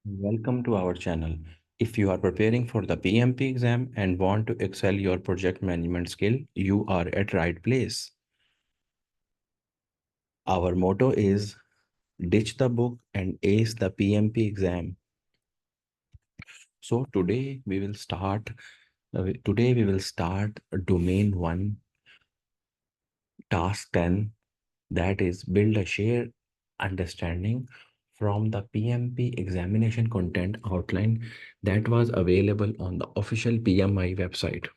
Welcome to our channel. If you are preparing for the PMP exam and want to excel your project management skill, you are at right place. Our motto is ditch the book and ace the PMP exam. So today we will start domain 1 task 10, that is build a shared understanding from the PMP examination content outline that was available on the official PMI website.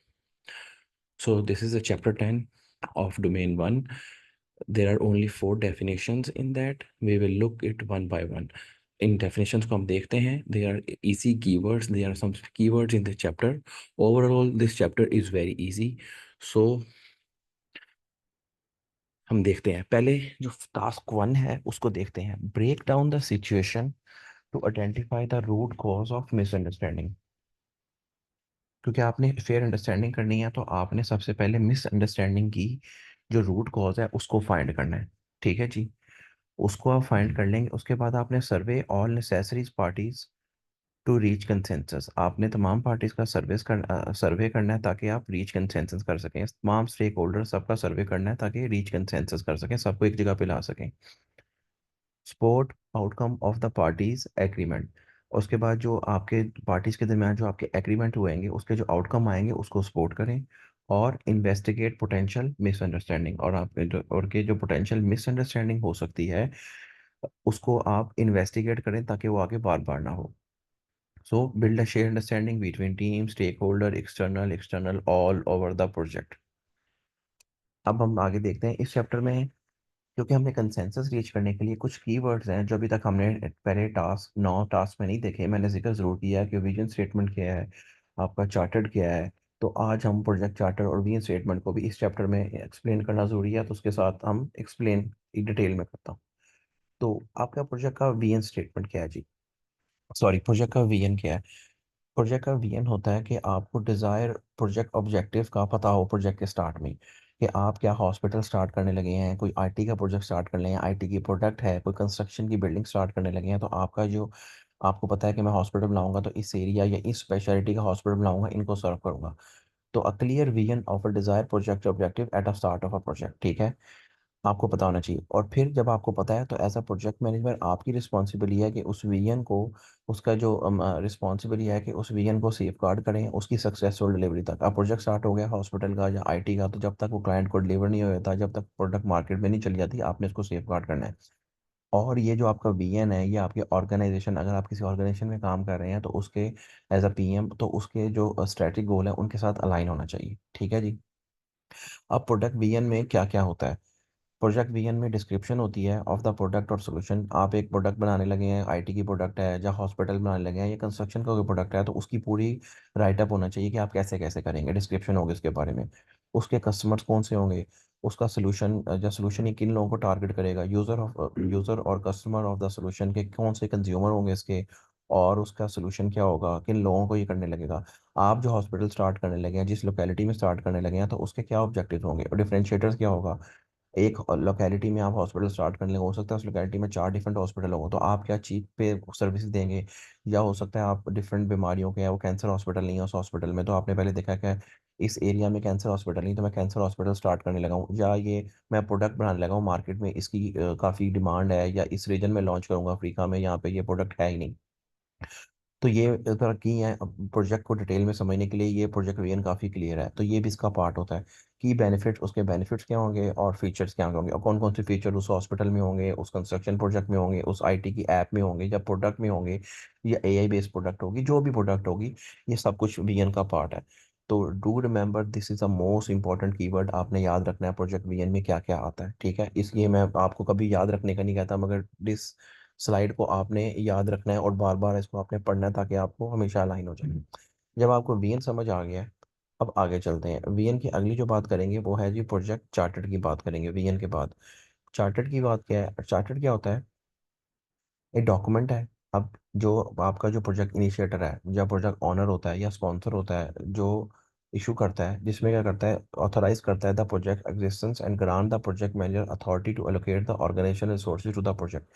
So this is a chapter 10 of domain 1. There are only 4 definitions in that. We will look it one by one. In definitions को हम देखते हैं. They are easy keywords. There are some keywords in the chapter. Overall, this chapter is very easy. So हम देखते हैं. पहले जो task 1 है उसको देखते हैं. Break down the situation to identify the root cause of misunderstanding. क्योंकि आपने फेयर अंडरस्टैंडिंग करनी है तो आपने सबसे पहले मिसअंडरस्टैंडिंग की जो रूट कॉज है उसको फाइंड करना है. ठीक है जी. उसको आप फाइंड कर लेंगे. उसके बाद आपने survey all necessaries parties to reach consensus. आपने तमाम पार्टीज का सर्वे करना है ताकि आप रीच कंसेंसस कर सकें. तमाम स्टेक होल्डर सबका सर्वे करना है ताकि रीच कंसेंसस कर सकें, सबको एक जगह पे ला सकें. Support outcome of the parties agreement. उसके बाद जो आपके पार्टीज के दरमियान जो आपके एग्रीमेंट हुएंगे उसके जो आउटकम आएंगे उसको सपोर्ट करें. और इन्वेस्टिगेट पोटेंशियल मिसअंडरस्टैंडिंग. और आपके जो पोटेंशियल मिसअंडरस्टैंडिंग हो सकती है उसको आप इन्वेस्टिगेट करें ताकि वो आगे बार बार ना हो. So build a share understanding between team stakeholder external all over the project. अब हम आगे देखते हैं इस चैप्टर में. क्योंकि हमने कंसेंसस रीच करने के लिए कुछ कीवर्ड्स हैं जो अभी तक हमने पहले टास्क 9 टास्क में नहीं देखे. मैंने जिक्र ज़रूर किया है कि विजन स्टेटमेंट क्या है, आपका चार्टर्ड क्या है. तो आज हम प्रोजेक्ट चार्टर और विजन स्टेटमेंट को भी इस चैप्टर में एक्सप्लेन करना ज़रूरी है, तो उसके साथ हम एक्सप्लेन डिटेल में करता हूँ. तो आपका प्रोजेक्ट का विजन स्टेटमेंट क्या है जी? सॉरी, प्रोजेक्ट का विजन क्या है? प्रोजेक्ट का वीएन होता है कि आपको डिज़ायर प्रोजेक्ट ऑब्जेक्टिव का पता हो प्रोजेक्ट के स्टार्ट में, कि आप क्या हॉस्पिटल स्टार्ट करने लगे हैं, कोई आईटी का प्रोजेक्ट स्टार्ट कर लें, आईटी की प्रोडक्ट है, कोई कंस्ट्रक्शन की बिल्डिंग स्टार्ट करने लगे हैं. तो आपका जो आपको पता है कि मैं हॉस्पिटल बनाऊंगा तो इस एरिया या इस स्पेशलिटी का हॉस्पिटल बनाऊंगा, इनको सर्व करूंगा. तो a clear vision of a desire project objective at a start of a project. ठीक है, आपको पता होना चाहिए. और फिर जब आपको पता है तो एज अ प्रोजेक्ट मैनेजर आपकी रिस्पॉन्सिबिलिटी है कि उस विजन को, उसका जो रिस्पॉन्सिबिलिटी है कि उस विजन को सेफ गार्ड करें उसकी सक्सेसफुल डिलीवरी तक. अब प्रोजेक्ट स्टार्ट हो गया हॉस्पिटल का या आईटी का, तो जब तक वो क्लाइंट को डिलीवर नहीं हो जाता, जब तक प्रोडक्ट मार्केट में नहीं चली जाती, आपने उसको सेफ गार्ड करना है. और ये जो आपका विजन है ये आपके ऑर्गेनाइजेशन, अगर आप किसी ऑर्गेनाइजेशन में काम कर रहे हैं तो उसके एज अ पीएम तो उसके जो स्ट्रेटेजिक गोल है उनके साथ अलाइन होना चाहिए. ठीक है जी. अब प्रोडक्ट विजन में क्या क्या होता है? प्रोजेक्ट विजन में डिस्क्रिप्शन होती है ऑफ द प्रोडक्ट और सोल्यूशन. आप एक प्रोडक्ट बनाने लगे हैं, आईटी की प्रोडक्ट है या हॉस्पिटल बनाने लगे हैं या कंस्ट्रक्शन का कोई प्रोडक्ट है, तो उसकी पूरी राइटअप होना चाहिए कि आप कैसे कैसे करेंगे. डिस्क्रिप्शन होगी उसके बारे में. उसके कस्टमर्स कौन से होंगे, उसका सोल्यूशन या सोल्यूशन ये किन लोगों को टारगेट करेगा, यूज़र और कस्टमर ऑफ द सोल्यूशन के कौन से कंज्यूमर होंगे इसके, और उसका सोल्यूशन क्या होगा, किन लोगों को ये करने लगेगा. आप जो हॉस्पिटल स्टार्ट करने लगे हैं, जिस लोकेलिटी में स्टार्ट करने लगे हैं, तो उसके क्या ऑब्जेक्टिव होंगे और डिफरेंशिएटर्स क्या होगा. एक लोकेलिटी में आप हॉस्पिटल स्टार्ट करने लगे, हो सकता है उस लोकेलिटी में 4 डिफरेंट हॉस्पिटल हों, तो आप क्या चीप पे सर्विस देंगे. या हो सकता है आप डिफरेंट बीमारियों के हैं, वो कैंसर हॉस्पिटल नहीं है उस हॉस्पिटल में, तो आपने पहले देखा कि इस एरिया में कैंसर हॉस्पिटल नहीं, तो मैं कैंसर हॉस्पिटल स्टार्ट करने लगा हूँ. या ये मैं प्रोडक्ट बनाने लगा हूँ मार्केट में, इसकी काफ़ी डिमांड है, या इस रीजन में लॉन्च करूंगा अफ्रीका में, यहाँ पे ये प्रोडक्ट है ही नहीं. तो ये अगर की है प्रोजेक्ट को डिटेल में समझने के लिए, ये प्रोजेक्ट विजन काफ़ी क्लियर है, तो ये भी इसका पार्ट होता है. की बेनिफिट्स, उसके बेनिफिट्स क्या होंगे और फीचर्स क्या होंगे, और कौन कौन से फीचर उस हॉस्पिटल में होंगे, उस कंस्ट्रक्शन प्रोजेक्ट में होंगे, उस आईटी की ऐप में होंगे या प्रोडक्ट में होंगे, या एआई बेस्ड प्रोडक्ट होगी, जो भी प्रोडक्ट होगी, ये सब कुछ विजन का पार्ट है. तो do remember this is the most important keyword. आपने याद रखना है प्रोजेक्ट विजन में क्या क्या आता है. ठीक है, इसलिए मैं आपको कभी याद रखने का नहीं कहता, मगर दिस स्लाइड को आपने याद रखना है और बार बार इसको आपने पढ़ना है ताकि आपको हमेशा अलाइन हो जाए. जब आपको वीएन समझ आ गया है, अब आगे चलते हैं. वीएन की अगली जो बात करेंगे वो है जी प्रोजेक्ट चार्टर्ड की बात करेंगे वीएन के बाद. चार्टर्ड की बात क्या है? चार्टर्ड क्या होता है? एक डॉक्यूमेंट है. अब जो आपका जो प्रोजेक्ट इनिशिएटर है या प्रोजेक्ट ऑनर होता है या स्पॉन्सर होता है, जो इशू करता है, जिसमें क्या करता है, ऑथराइज करता है the project existence and grant the project manager authority to allocate the organisation resources to the project.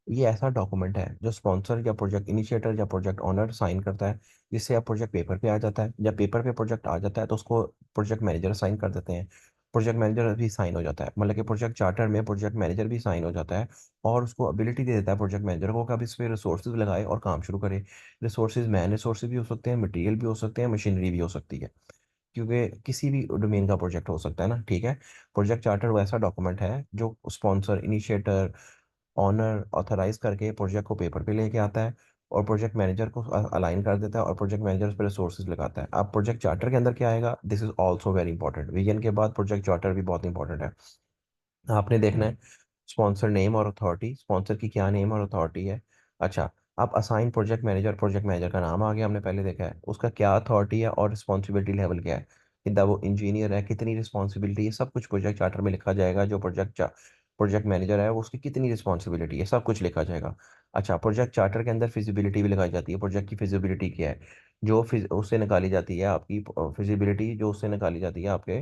ये ऐसा डॉक्यूमेंट है जो स्पॉन्सर या प्रोजेक्ट इनिशिएटर या प्रोजेक्ट ओनर साइन करता है, जिससे अब प्रोजेक्ट पेपर पे आ जाता है। जब पेपर पे प्रोजेक्ट आ जाता है तो उसको प्रोजेक्ट मैनेजर साइन कर देते हैं। प्रोजेक्ट मैनेजर भी साइन हो जाता है, मतलब कि प्रोजेक्ट चार्टर में प्रोजेक्ट मैनेजर भी साइन हो जाता है, और उसको एबिलिटी दे देता है प्रोजेक्ट मैनेजर को कि अब इस पे रिसोर्सेज लगाए और काम शुरू करे। रिसोर्सेज मैन रिसोर्सेज भी हो सकते हैं, मटेरियल भी हो सकते हैं, मशीनरी भी हो सकती है, क्योंकि किसी भी डोमेन का प्रोजेक्ट हो सकता है ना, ठीक है। प्रोजेक्ट चार्टर वो ऐसा डॉक्यूमेंट है जो स्पॉन्सर इनिशिएटर ऑनर ऑथराइज करके प्रोजेक्ट को पेपर पे लेके आता है, और प्रोजेक्ट मैनेजर को अलाइन कर देता है, और प्रोजेक्ट मैनेजर उस पर रिसोर्सेज लगाता है। अब प्रोजेक्ट चार्टर के अंदर क्या आएगा, this is also very important. Vision के बाद प्रोजेक्ट चार्टर भी बहुत इंपॉर्टेंट है। आपने देखना है स्पॉन्सर नेम और अथॉरिटी, स्पॉन्सर की क्या नेम और अथॉरिटी है। अच्छा, अब assign project manager, project manager का नाम आ गया, हमने पहले देखा है, उसका क्या अथॉरिटी है और रिस्पॉन्सिबिलिटी लेवल क्या है, कितना वो इंजीनियर है, कितनी रिस्पॉन्सिबिलिटी है, सब कुछ प्रोजेक्ट चार्टर में लिखा जाएगा। जो प्रोजेक्ट मैनेजर है वो उसकी कितनी रिस्पॉन्सिबिलिटी है, सब कुछ लिखा जाएगा। अच्छा, प्रोजेक्ट चार्टर के अंदर फिजिबिलिटी भी लगाई जाती है, प्रोजेक्ट की फिजिबिलिटी क्या है, उससे निकाली जाती है आपकी फिजिबिलिटी, जो उससे निकाली जाती है आपके,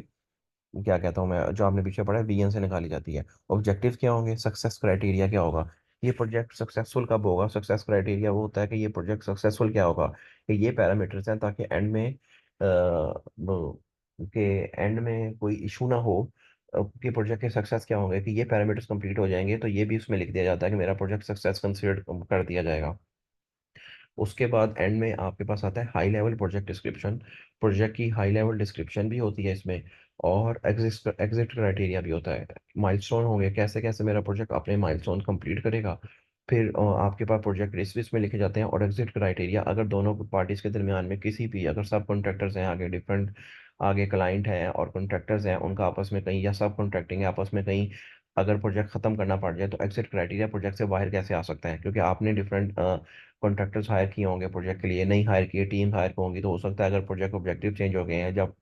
क्या कहता हूँ मैं, जो आपने पीछे पढ़ा है, वीएन से निकाली जाती है। ऑब्जेक्टिव क्या होंगे, सक्सेस क्राइटेरिया क्या होगा, ये प्रोजेक्ट सक्सेसफुल कब होगा। सक्सेस क्राइटेरिया वो होता है कि ये प्रोजेक्ट सक्सेसफुल क्या होगा, कि ये पैरामीटर्स हैं, ताकि एंड में के एंड में कोई इशू ना हो। कि प्रोजेक्ट के सक्सेस क्या होंगे, कि ये पैरामीटर्स कंप्लीट हो जाएंगे तो ये भी उसमें लिख दिया जाता है कि मेरा प्रोजेक्ट सक्सेस कंसिडर कर दिया जाएगा। उसके बाद एंड में आपके पास आता है high level project description. Project की हाई लेवल डिस्क्रिप्शन भी होती है इसमें, और एग्जिट एग्जिट क्राइटेरिया भी होता है। माइलस्टोन होंगे, कैसे कैसे मेरा प्रोजेक्ट अपने माइलस्टोन कंप्लीट करेगा। फिर आपके पास प्रोजेक्ट रिस्क में लिखे जाते हैं, और एग्जिट क्राइटेरिया अगर दोनों पार्टीज के दरमियान में किसी भी, अगर सब कॉन्ट्रैक्टर्स हैं आगे, डिफरेंट आगे क्लाइंट है और कॉन्ट्रैक्टर्स हैं, उनका आपस में कहीं, या सब कॉन्ट्रैक्टिंग है आपस में कहीं, अगर प्रोजेक्ट खत्म करना पड़ जाए, तो एग्जिट क्राइटेरिया प्रोजेक्ट से बाहर कैसे आ सकता है, क्योंकि आपने डिफरेंट कॉन्ट्रैक्टर्स हायर किए होंगे प्रोजेक्ट के लिए, नहीं हायर किए, टीम हायर होंगी, तो हो सकता है अगर प्रोजेक्ट ऑब्जेक्टिव चेंज हो गए हैं, जब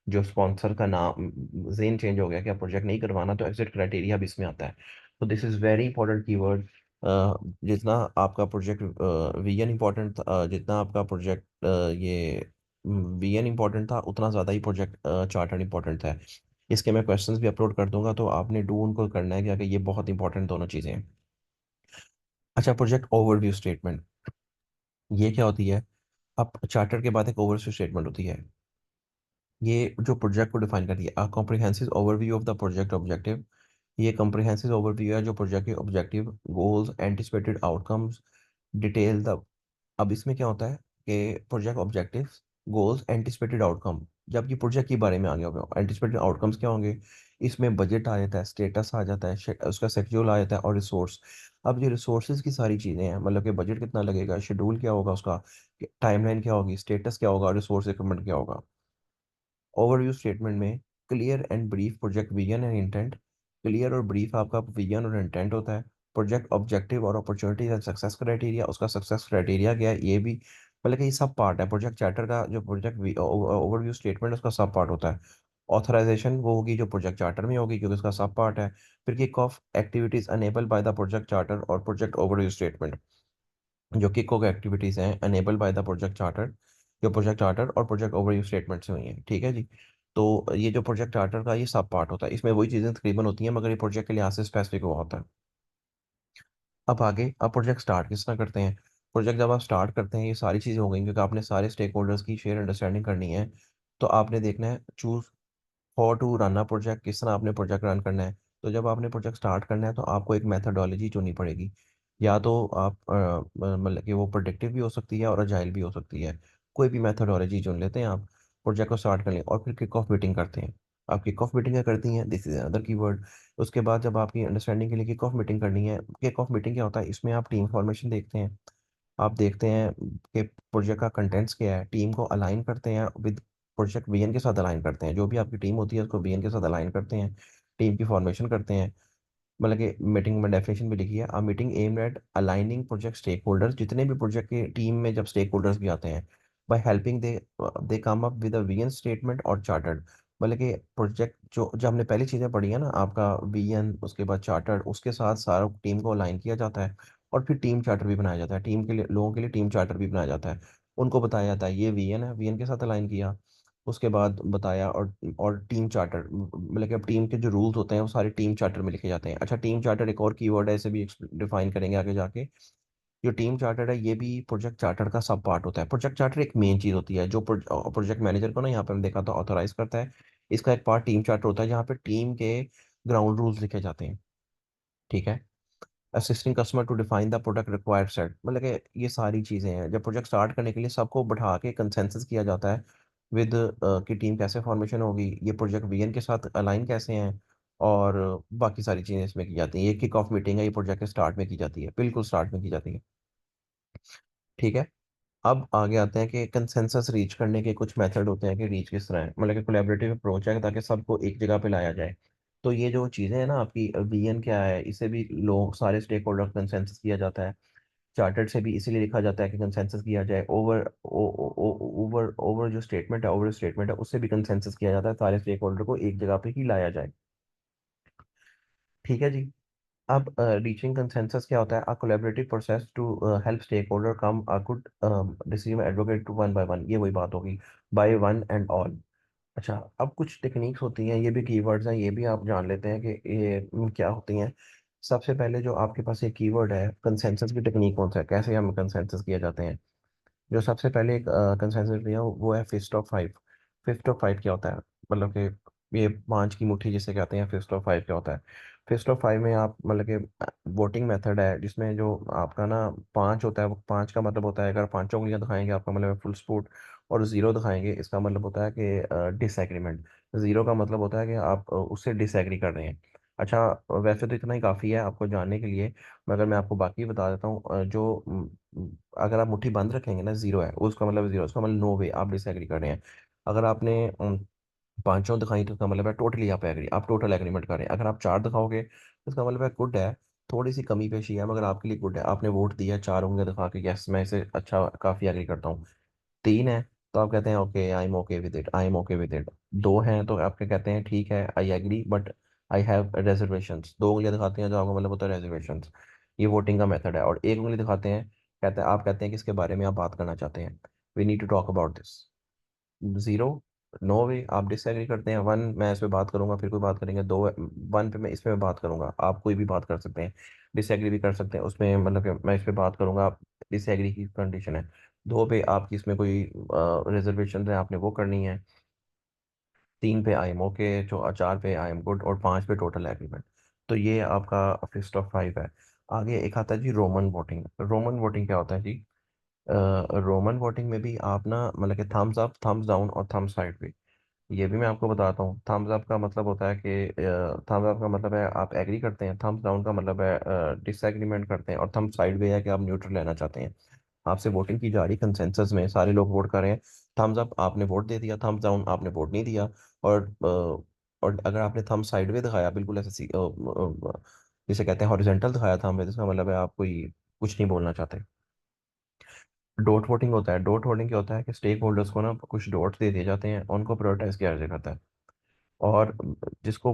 जो स्पॉन्सर का नाम जेन चेंज हो गया कि आप प्रोजेक्ट नहीं करवाना, तो एग्जिट क्राइटेरिया भी इसमें आता है। तो this is very important keyword. जितना आपका प्रोजेक्ट विजन इंपॉर्टेंट था, जितना आपका प्रोजेक्ट ये विजन इंपॉर्टेंट था, उतना ज़्यादा ही प्रोजेक्ट चार्टर इंपॉर्टेंट है। इसके मैं क्वेश्चंस भी अपलोड कर दूंगा, तो आपने डू उनको करना है क्या, कि ये बहुत इंपॉर्टेंट दोनों चीज़ें हैं। अच्छा, प्रोजेक्ट ओवरव्यू स्टेटमेंट, ये क्या होती है। अब चार्टर के बाद एक ओवरव्यू स्टेटमेंट होती है, ये जो प्रोजेक्ट को डिफाइन करती है। A comprehensive overview of the project objective, ये कॉम्प्रिहेंसिव ओवरव्यू है जो प्रोजेक्ट के objective, goals, anticipated outcomes, detail the. अब इसमें क्या होता है कि project objectives, goals, anticipated outcome, जब ये प्रोजेक्ट के बारे में आ गया होगा, एंटिसिपेटेड आउटकम्स क्या होंगे, इसमें बजट आ जाता है, स्टेटस आ जाता है, उसका शेड्यूल आ जाता है, और रिसोर्स। अब ये रिसोर्सेज की सारी चीज़ें हैं, मतलब कि बजट कितना लगेगा, शेड्यूल क्या होगा उसका, टाइमलाइन क्या होगी, स्टेटस क्या होगा, रिसोर्स रिक्वायरमेंट क्या होगा। ओवरव्यू स्टेटमेंट में clear and brief project vision and intent, clear और ब्रीफ आपका विजन और इंटेंट होता है। प्रोजेक्ट ऑब्जेक्टिव और अपॉर्चुनिटीज एंड सक्सेस क्राइटेरिया, उसका सक्सेस क्राइटेरिया क्या है, ये भी, मतलब कि ये सब पार्ट है प्रोजेक्ट चार्टर का। जो प्रोजेक्ट ओवरव्यू स्टेटमेंट उसका सब पार्ट होता है। ऑथराइजेशन वो होगी जो प्रोजेक्ट चार्टर में होगी, क्योंकि उसका सब पार्ट है। फिर kick off activities enable by the project charter और प्रोजेक्ट ओवरव्यू स्टेटमेंट, जो किक ऑफ एक्टिविटीज हैं enable by the project charter, जो प्रोजेक्ट चार्टर और प्रोजेक्ट ओवरव्यू स्टेटमेंट से हुई हैं, ठीक है जी। तो ये जो प्रोजेक्ट चार्टर का ये सब पार्ट होता है, इसमें वही चीज़ें तकरीबन होती हैं, मगर ये प्रोजेक्ट के लिहाज से स्पेसिफिक हुआ होता है। अब आगे, अब प्रोजेक्ट स्टार्ट किस तरह करते हैं। प्रोजेक्ट जब आप स्टार्ट करते हैं, ये सारी चीज़ें हो गई, क्योंकि आपने सारे स्टेक होल्डर्स की शेयर अंडरस्टैंडिंग करनी है। तो आपने देखना है choose how to run a project, किस तरह आपने प्रोजेक्ट रन करना है। तो जब आपने प्रोजेक्ट स्टार्ट करना है तो आपको एक मेथडोलॉजी चुननी पड़ेगी। या तो आप मतलब कि वो प्रोडक्टिव भी हो सकती है और अजाइल भी हो सकती है, कोई भी मेथडोलॉजी चुन लेते हैं आप। प्रोजेक्ट को स्टार्ट कर लें और फिर किक ऑफ मीटिंग करते हैं। आप किक ऑफ मीटिंग क्या करती हैं, दिस इज अनदर कीवर्ड। उसके बाद जब आपकी अंडरस्टैंडिंग के लिए किक ऑफ मीटिंग करनी है, किक ऑफ मीटिंग क्या होता है, इसमें आप टीम फॉर्मेशन देखते हैं। आप देखते हैं कि प्रोजेक्ट का कंटेंट्स क्या है, टीम को अलाइन करते हैं विद प्रोजेक्ट वीएन के साथ अलाइन करते हैं, जो भी आपकी टीम होती है उसको वीएन के साथ अलाइन करते हैं, टीम की फॉर्मेशन करते हैं। मतलब कि मीटिंग में डेफिनेशन भी लिखी है, a meeting aimed at aligning project stakeholders, जितने भी प्रोजेक्ट की टीम में जब स्टेक होल्डर्स भी आते हैं, by helping they come up with a vision statement और चार्टर्ड। मतलब कि प्रोजेक्ट जो हमने पहली चीज़ें पढ़ी है ना, आपका वीएन, उसके बाद चार्टर्ड, उसके साथ सारा टीम को अलाइन किया जाता है, और फिर टीम चार्टर भी बनाया जाता है, टीम के लिए, लोगों के लिए टीम चार्टर भी बनाया जाता है। उनको बताया जाता है ये वीएन है, वीएन के साथ अलाइन किया, उसके बाद बताया, और टीम चार्टर, मतलब कि अब टीम के जो रूल्स होते हैं वो सारे टीम चार्टर में लिखे जाते हैं। अच्छा, टीम चार्टर एक और कीवर्ड है, इसे भी डिफाइन करेंगे आगे जाके। जो टीम चार्टर है ये भी प्रोजेक्ट चार्टर का सब पार्ट होता है। प्रोजेक्ट चार्टर एक मेन चीज होती है जो प्रोजेक्ट मैनेजर को ना, यहाँ पे हमने देखा था, ऑथोराइज करता है। इसका एक पार्ट टीम चार्टर होता है जहाँ पे टीम के ग्राउंड रूल्स लिखे जाते हैं। ठीक है। Assisting customer to define the product required set, मतलब कि ये सारी चीज़ें हैं। जब प्रोजेक्ट स्टार्ट करने के लिए सबको बैठा के कंसेंसस किया जाता है विद कि टीम कैसे फॉर्मेशन होगी, ये प्रोजेक्ट वीएन के साथ अलाइन कैसे हैं, और बाकी सारी चीज़ें इसमें की जाती हैं। ये किक ऑफ मीटिंग है, ये प्रोजेक्ट के स्टार्ट में की जाती है, बिल्कुल स्टार्ट में की जाती है। ठीक है। अब आगे आते हैं कि कंसेंसस रीच करने के कुछ मेथड होते हैं कि रीच किस तरह है, मतलब कि कोलैबोरेटिव अप्रोच है ताकि सबको एक जगह पे लाया जाए। तो ये जो चीज़ें हैं ना आपकी, वीएन क्या है, इसे भी लोग सारे स्टेक होल्डर कंसेंसस किया जाता है। चार्टर्ड से भी इसीलिए लिखा जाता है कि कंसेंसस किया जाए। ओवर ओवर जो स्टेटमेंट है, ओवर स्टेटमेंट है, उससे भी कंसेंसस किया जाता है, सारे स्टेक होल्डर को एक जगह पे ही लाया जाए। ठीक है जी। अब रीचिंग कंसेंसस क्या होता है? A collaborative process to help stakeholder come a good decision advocate to one by one, ये वही बात होगी, बाय वन एंड ऑल। अच्छा, अब कुछ टेक्निक्स होती हैं, ये भी कीवर्ड्स हैं, ये भी आप जान लेते हैं कि ये क्या होती हैं। सबसे पहले जो आपके पास ये कीवर्ड है, कंसेंसस की टेक्निक कौन सा है, कैसे हम कंसेंसस किया जाते हैं। जो सबसे पहले एक कंसेंसस लिया वो है fist of five. Fist of five क्या होता है? मतलब कि ये पांच की मुट्ठी जिसे कहते हैं, फिस्ट ऑफ फाइव क्या होता है? फिस्ट ऑफ फाइव में आप, मतलब कि वोटिंग मेथड है जिसमें जो आपका ना पांच होता है, वो पांच का मतलब होता है अगर पांचों उंगलियां दिखाएंगे आपका मतलब है फुल सपोर्ट, और जीरो दिखाएंगे इसका मतलब होता है कि डिसएग्रीमेंट। जीरो का मतलब होता है कि आप उससे डिसएग्री कर रहे हैं। अच्छा, वैसे तो इतना ही काफ़ी है आपको जानने के लिए, मगर मैं आपको बाकी बता देता हूँ। अगर आप मुट्ठी बंद रखेंगे ना, जीरो है उसका मतलब जीरो, उसका मतलब नो वे आप डिसएग्री कर रहे हैं। अगर आपने पांचों दिखाई तो उसका मतलब है टोटली आप एग्री, आप टोटल एग्रीमेंट कर रहे हैं। अगर आप चार दिखाओगे तो इसका मतलब है गुड है, थोड़ी सी कमी पेशी है मगर आपके लिए गुड है, आपने वोट दिया चार उंगलियां दिखा के, यस मैं इसे अच्छा काफी एग्री करता हूँ। तीन है तो आप कहते हैं okay, I am okay with it, I am okay with it. दो हैं तो आपके कहते हैं ठीक है, I agree but I have reservations. दो उंगलियां दिखाते हैं जो आपका मतलब होता है रेजर्वेशंस। ये वोटिंग का मेथड है। और एक उंगली दिखाते हैं, कहते हैं, आप कहते हैं कि इसके बारे में आप बात करना चाहते हैं, we need to talk about this. Zero, no way आप डिसएग्री करते हैं। वन, मैं इस पे बात करूंगा, फिर कोई बात करेंगे। दो, वन पे मैं इस पे बात करूंगा, आप कोई भी बात कर सकते हैं, डिसएग्री भी कर सकते हैं उसमें, मतलब कि मैं इस पे बात करूंगा, आप डिसएग्री की कंडीशन है। दो पे आपकी इसमें कोई रिजर्वेशन है, आपने वो करनी है। तीन पे आई एम ओके, जो चार पे आई एम गुड, और पांच पे टोटल एग्रीमेंट। तो ये आपका फिस्ट ऑफ फाइव है। आगे एक आता है जी रोमन वोटिंग। रोमन वोटिंग क्या होता है जी? रोमन वोटिंग में भी आप ना, मतलब कि थम्स अप, थम्स डाउन और थम्स साइड पे, ये भी मैं आपको बताता हूँ। थम्स अप का मतलब होता है कि थम्स अप का मतलब है आप एग्री करते हैं, थम्स डाउन का मतलब है डिसएग्रीमेंट करते हैं, और थम्स साइड वे है कि आप न्यूट्रल लेना चाहते हैं। आपसे वोटिंग की जा रही, कंसेंसस में सारे लोग वोट कर रहे हैं, थम्स अप आपने वोट दे दिया, थम्स डाउन आपने वोट नहीं दिया। और अगर आपने थम्स साइड वे दिखाया, बिल्कुल ऐसे जिसे कहते हैं हॉरिजॉन्टल दिखाया था हमें, इसका मतलब है आप कोई कुछ नहीं बोलना चाहते। डॉट वोटिंग होता है। डॉट वोटिंग क्या होता है कि स्टेक होल्डर्स को ना कुछ डॉट्स दे दिए जाते हैं, उनको प्रायोरिटाइज किया जाता है। और जिसको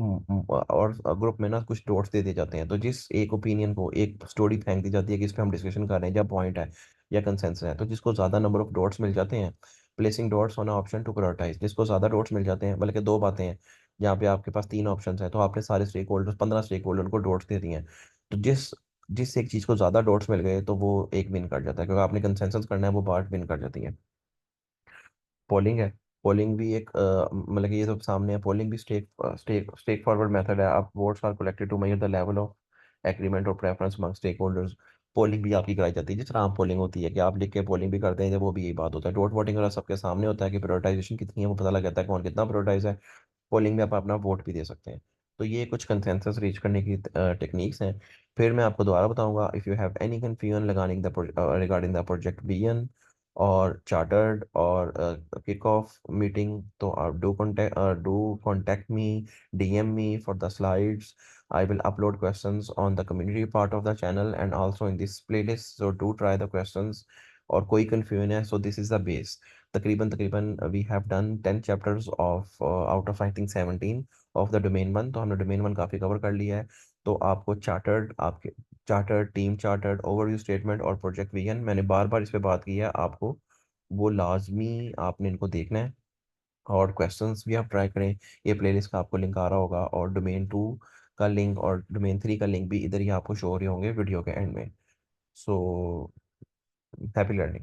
और ग्रुप में ना कुछ डॉट्स दे दिए जाते हैं, तो जिस एक ओपिनियन को एक स्टोरी फेंक दी जाती है कि इस पे हम डिस्कशन कर रहे हैं, या पॉइंट है या कंसेंसस है, तो जिसको ज़्यादा नंबर ऑफ डॉट्स मिल जाते हैं, placing dots on option to prioritise, जिसको ज़्यादा डॉट्स मिल जाते हैं, बल्कि दो बातें हैं, यहाँ पे आपके पास तीन ऑप्शन है, तो आपने सारे स्टेक होल्डर्स, 15 स्टेक होल्डर को डॉट्स दे दिए हैं। तो जिस जिस एक चीज़ को ज़्यादा डॉट्स मिल गए तो वो एक विन कर जाता है, क्योंकि आपने कंसेंसस करना है, वो बात विन कर जाती है। पोलिंग है। पोलिंग भी एक मतलब कि ये सब सामने है, पोलिंग भी stake stake stake forward method है। आप votes are collected to measure the level of agreement और preference among stakeholders. Polling भी आपकी कराई जाती है, जिस तरह आम पोलिंग होती है कि आप लिख के पोलिंग भी करते हैं, जब वो भी यही बात होता है। डोट वोटिंग वाला सबके सामने होता है कि प्रायोरिटाइजेशन कितनी है, वो पता लग जाता है कौन कितना प्रायोरिटाइज है। पोलिंग में आप अपना वोट भी दे सकते हैं। तो ये कुछ कंसेंसस रीच करने की टेक्निक्स हैं। फिर मैं आपको दोबारा बताऊंगा, if you have any confusion regarding the project vision और चार्टर्ड और किक ऑफ मीटिंग, तो आप do contact me, DM me for the slides. I will upload questions on the community part of the channel and also in this playlist. So do try the questions. और कोई confusion है, so this is the base. तकरीबन तकरीबन we have done 10 chapters of out of I think 17 of the domain 1, तो हमने domain 1 काफ़ी cover कर लिया है। तो आपको चार्टर्ड, आपके chartered, team chartered, overview statement और प्रोजेक्ट विजन, मैंने बार बार इस पे बात की है, आपको वो लाजमी आपने इनको देखना है। और क्वेश्चंस भी आप ट्राई करें। ये प्लेलिस्ट का आपको लिंक आ रहा होगा, और डोमेन 2 का लिंक और डोमेन 3 का लिंक भी इधर ही आपको शो हो रहे होंगे वीडियो के एंड में। So happy learning.